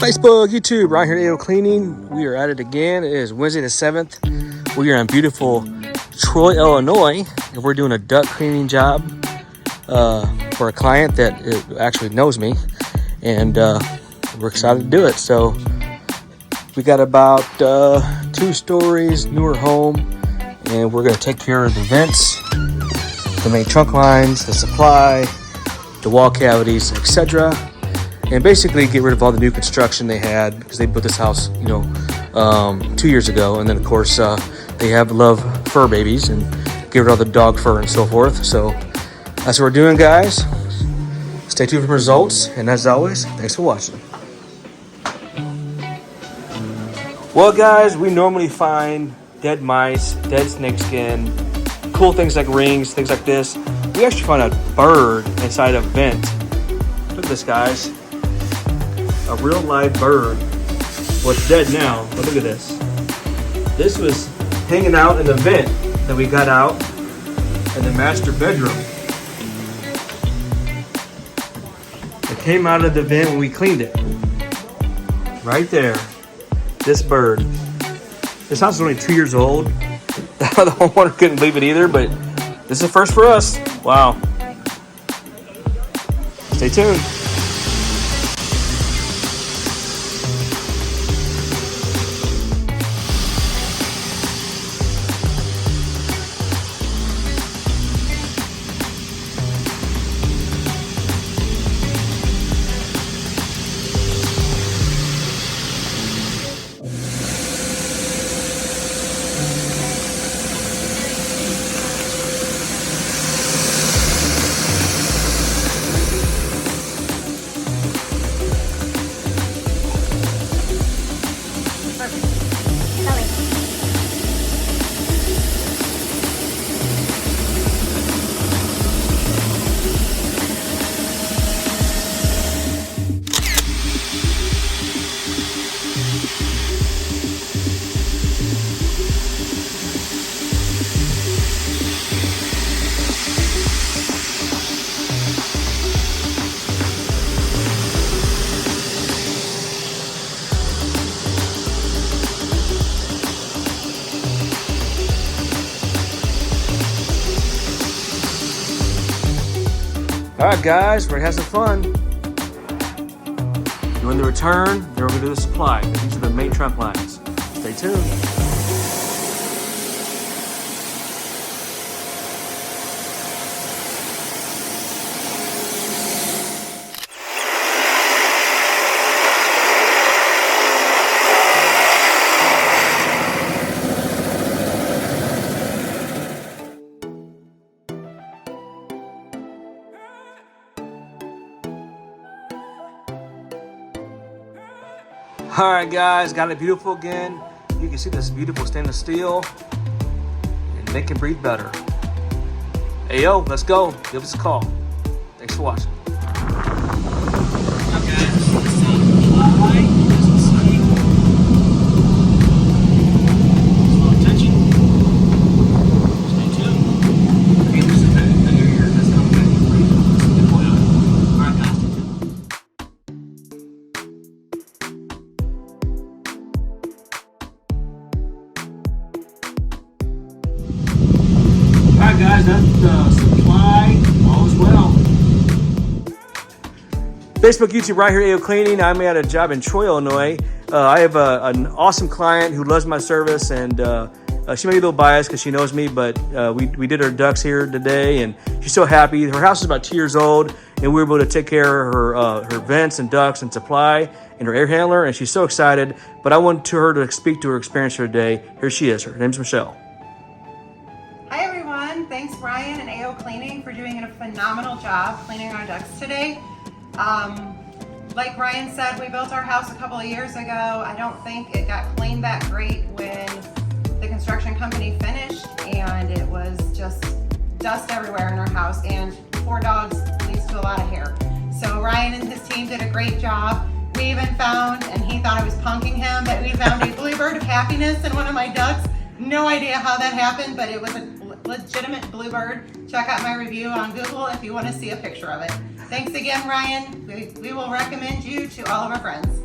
Facebook, YouTube, right here at AO Cleaning. We are at it again. It is Wednesday the 7th. We are in beautiful Troy, Illinois, and we're doing a duct cleaning job for a client that actually knows me, and we're excited to do it. So we got about 2 stories, newer home, and we're going to take care of the vents, the main trunk lines, the supply, the wall cavities, etc. And basically get rid of all the new construction they had, because they built this house, 2 years ago. And then of course they love fur babies and get rid of all the dog fur and so forth. So that's what we're doing, guys. Stay tuned for results, and as always, thanks for watching. Well, guys, we normally find dead mice, dead snake skin, cool things like rings, things like this. We actually found a bird inside a vent. Look at this, guys. A real live bird. Well, it's dead now, but look at this. This was hanging out in the vent that we got out in the master bedroom. It came out of the vent when we cleaned it. Right there. This bird. This house is only 2 years old. The homeowner couldn't believe it either, but this is a first for us. Wow. Stay tuned. All right, guys, we're gonna have some fun. Doing the return, then we're gonna do the supply. These are the main trunk lines. Stay tuned. All right, guys, got it beautiful again. You can see this beautiful stainless steel, and they can breathe better. Hey, yo, let's go. Give us a call. Thanks for watching. Alright, guys, that's the supply. All is well. Facebook, YouTube, right here, AO Cleaning. I'm at a job in Troy, Illinois. I have an awesome client who loves my service, and she may be a little biased because she knows me, but we did her ducts here today, and she's so happy. Her house is about 2 years old, and we were able to take care of her vents and ducts and supply and her air handler, and she's so excited. But I want her to speak to her experience for today. Here she is. Her name's Michelle. Hi everyone, thanks Ryan and AO Cleaning for doing a phenomenal job cleaning our ducts today. Like Ryan said, we built our house a couple of years ago. I don't think it got cleaned that great when the construction company finished, and it was just dust everywhere in our house, and 4 dogs leads to a lot of hair. So Ryan and his team did a great job. We even found, and he thought I was punking him, but we found a bluebird of happiness in one of my ducts. No idea how that happened, but it was a legitimate bluebird. Check out my review on Google if you want to see a picture of it. Thanks again, Ryan. We will recommend you to all of our friends.